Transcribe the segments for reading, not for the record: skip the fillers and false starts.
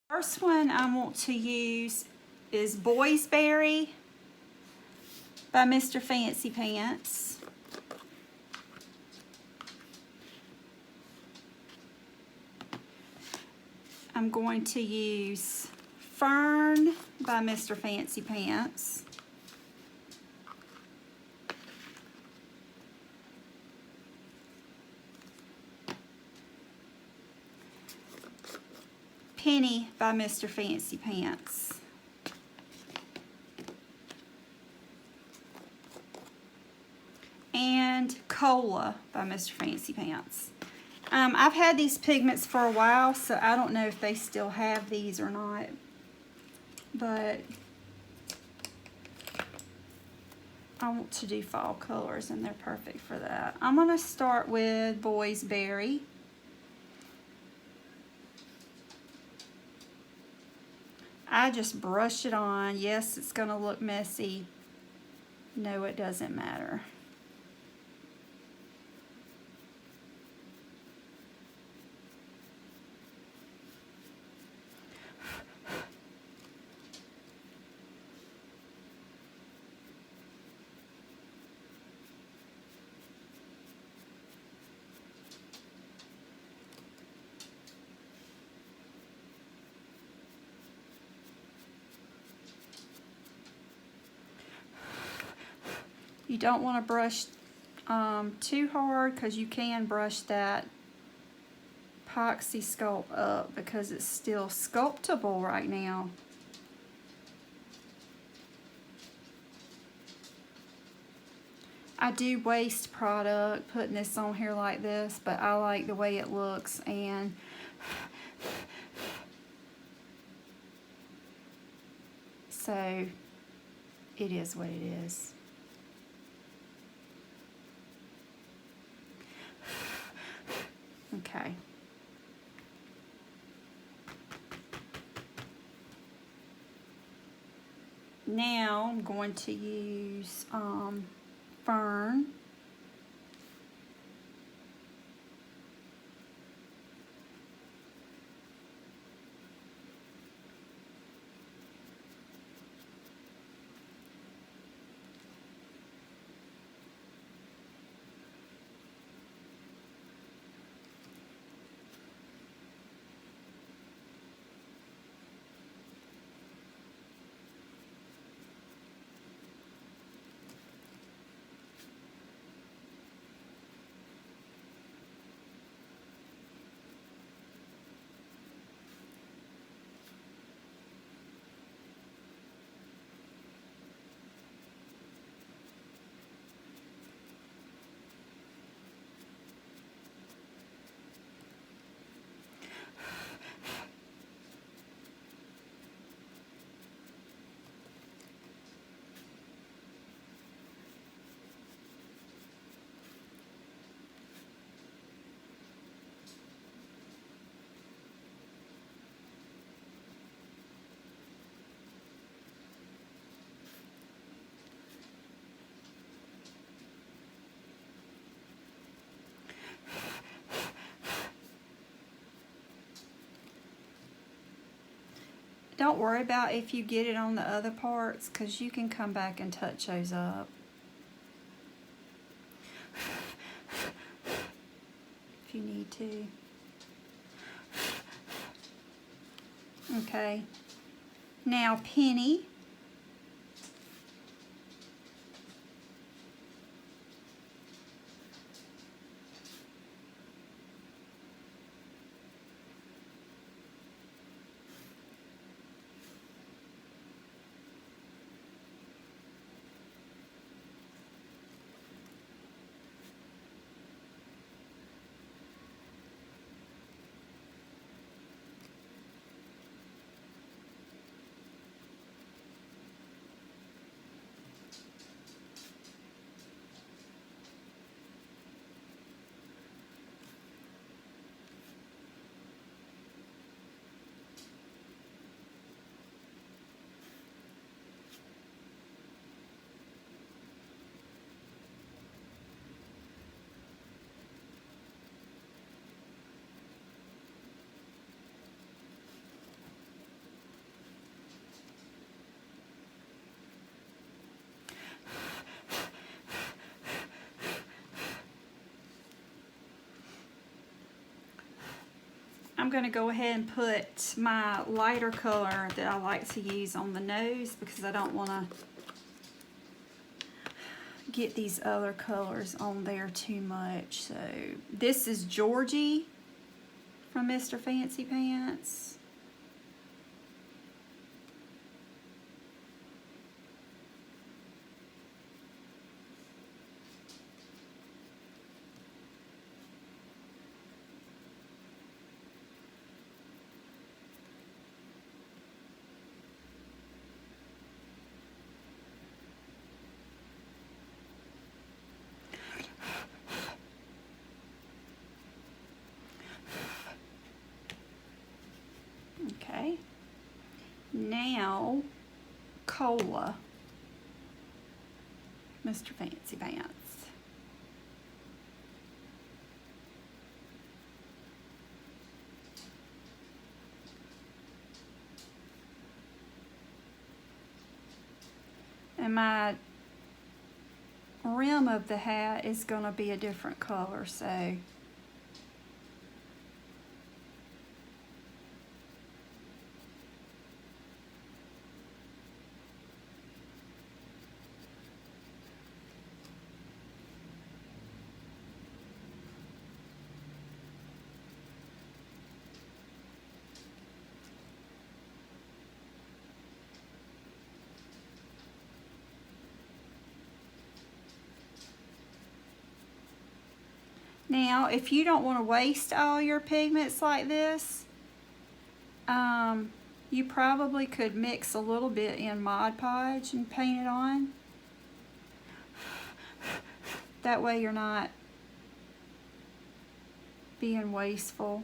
First one I want to use is Boy's Berry by Mr. Fancy Pants. I'm going to use Fern by Mr. Fancy Pants. Penny by Mr. Fancy Pants. And Cola by Mr. Fancy Pants. I've had these pigments for a while, so I don't know if they still have these or not. But I want to do fall colors, and they're perfect for that. I'm going to start with Boy's Berry. I just brush it on. Yes, it's going to look messy. No, it doesn't matter. You don't want to brush too hard, because you can brush that epoxy sculpt up because it's still sculptable right now. I do waste product putting this on here like this, but I like the way it looks, and so it is what it is. Okay. Now I'm going to use Fern. Don't worry about if you get it on the other parts, because you can come back and touch those up. If you need to. Okay. Now Penny. I'm going to go ahead and put my lighter color that I like to use on the nose because I don't want to get these other colors on there too much. So this is Georgie from Mr. Fancy Pants. Okay, now Cola, Mr. Fancy Pants. And my rim of the hat is going to be a different color, so now, if you don't want to waste all your pigments like this, you probably could mix a little bit in Mod Podge and paint it on. That way you're not being wasteful.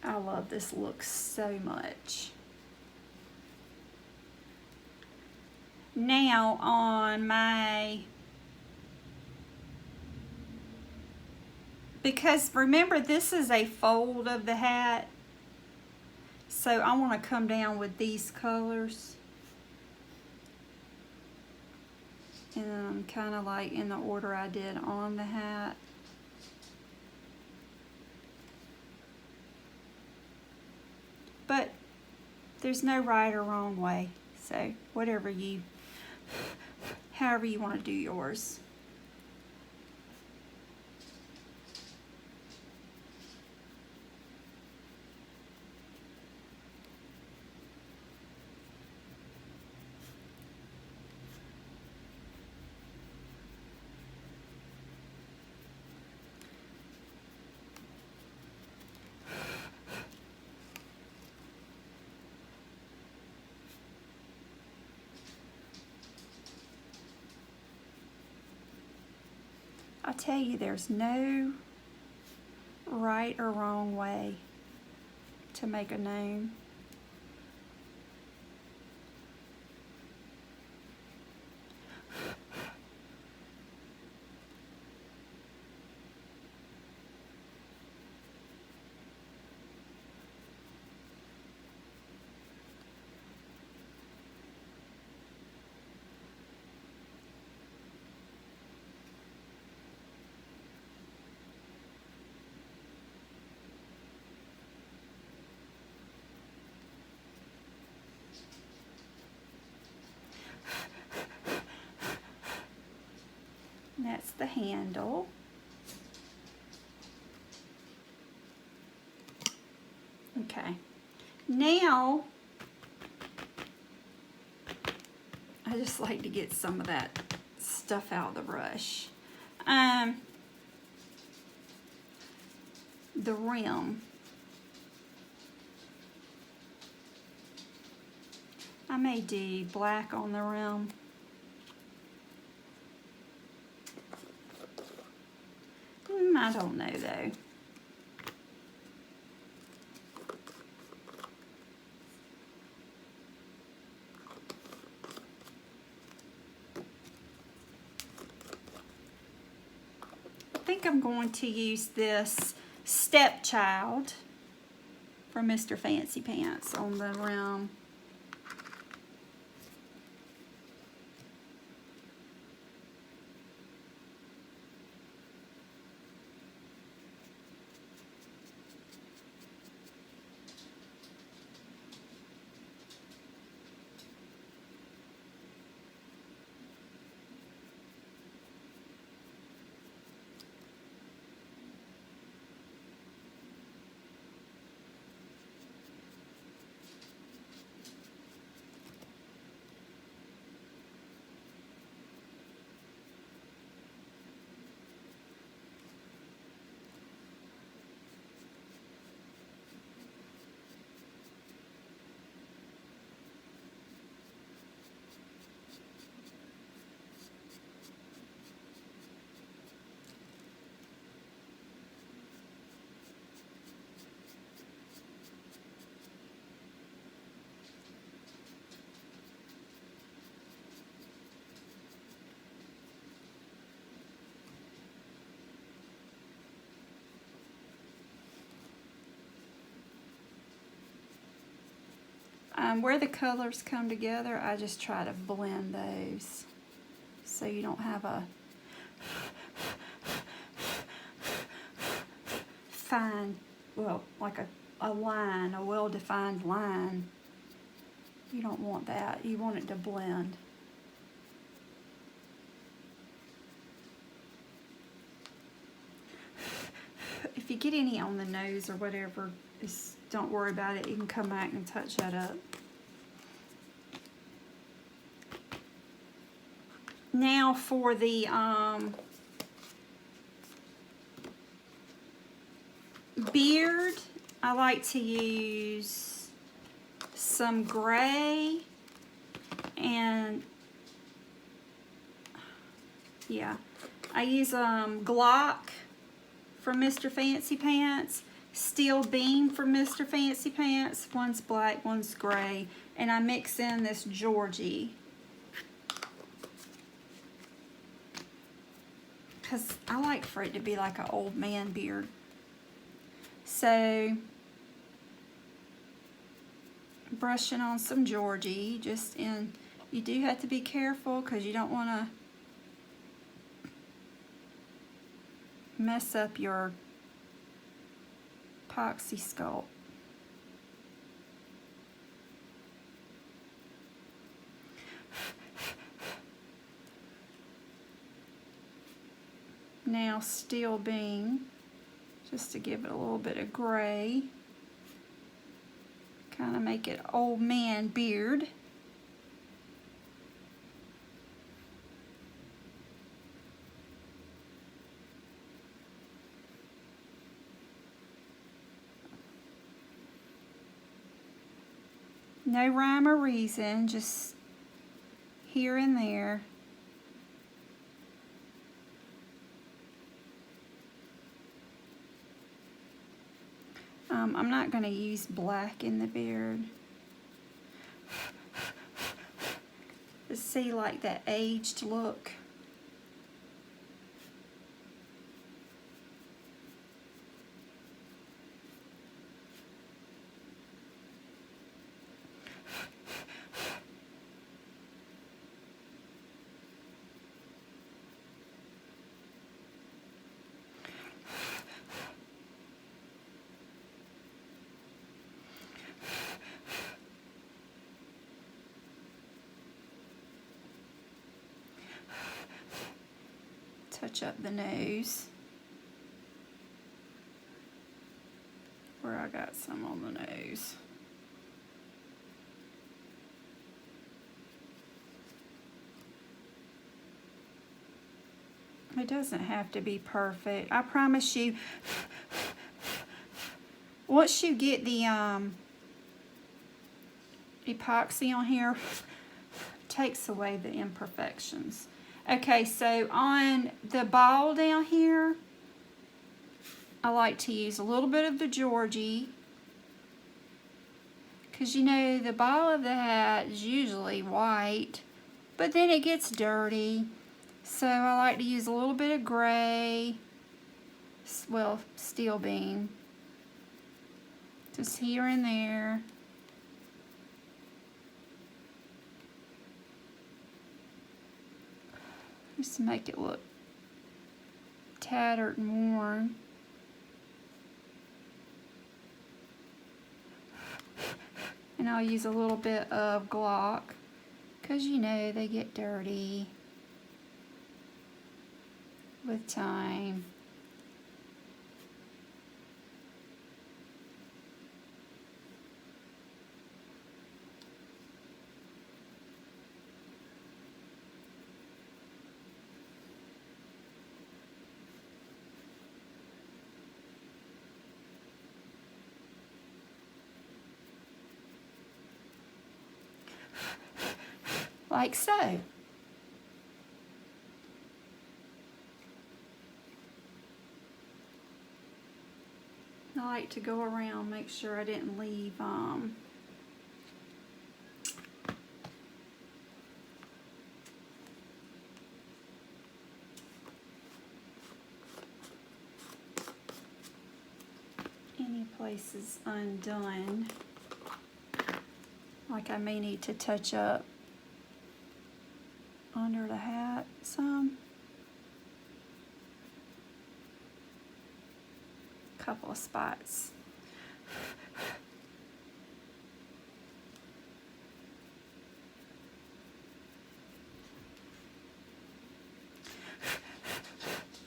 I love this look so much. Now on my, because remember this is a fold of the hat, so I want to come down with these colors. And kind of like in the order I did on the hat. But there's no right or wrong way, so whatever you, however you want to do yours. I'll tell you, there's no right or wrong way to make a gnome. And that's the handle. Okay, now I just like to get some of that stuff out of the brush. The rim. I may do black on the rim. I don't know though. I think I'm going to use this Stepchild from Mr. Fancy Pants on the rim. Where the colors come together, I just try to blend those so you don't have a fine, well, like a line, a well-defined line. You don't want that. You want it to blend. If you get any on the nose or whatever, don't worry about it. You can come back and touch that up. Now for the beard, I like to use some gray and yeah, I use Glock from Mr. Fancy Pants, Steel Beam from Mr. Fancy Pants. One's black, one's gray, and I mix in this Georgie because I like for it to be like an old man beard. So, brushing on some Georgie, you do have to be careful because you don't want to mess up your epoxy sculpt. Now Steel Beam, just to give it a little bit of gray, kind of make it old man beard. No rhyme or reason, just here and there. I'm not going to use black in the beard. To see like that aged look. Touch up the nose where I got some on the nose. It doesn't have to be perfect. I promise you, once you get the epoxy on here, it takes away the imperfections. Okay, so on the ball down here, I like to use a little bit of the Georgie, because you know the bottom of the hat is usually white, but then it gets dirty. So I like to use a little bit of gray, well, steel beam, just here and there. Just to make it look tattered and worn. And I'll use a little bit of Glock, because you know they get dirty with time. Like so. I like to go around, make sure I didn't leave any places undone. Like I may need to touch up under the hat some. Couple of spots.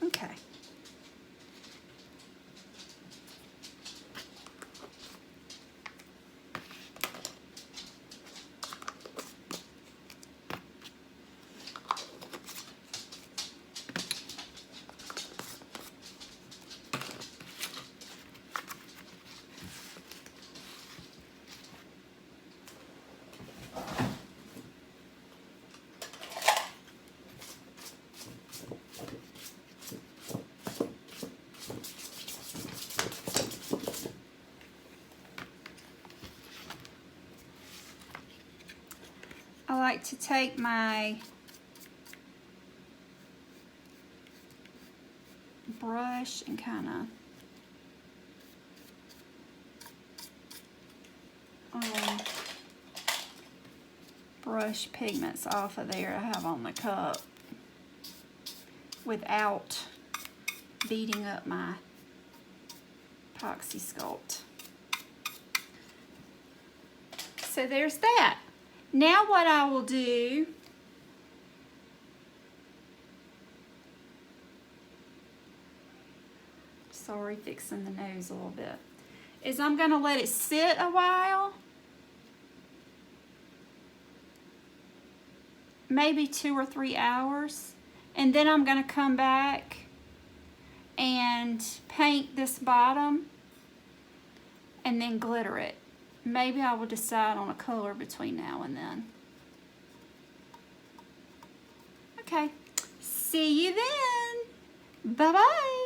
Okay. I like to take my brush and kind of brush pigments off of there I have on the cup without beating up my epoxy sculpt. So there's that. Now what I will do, sorry, fixing the nose a little bit, is I'm going to let it sit a while, maybe 2 or 3 hours, and then I'm going to come back and paint this bottom and then glitter it. Maybe I will decide on a color between now and then. Okay, see you then. Bye-bye.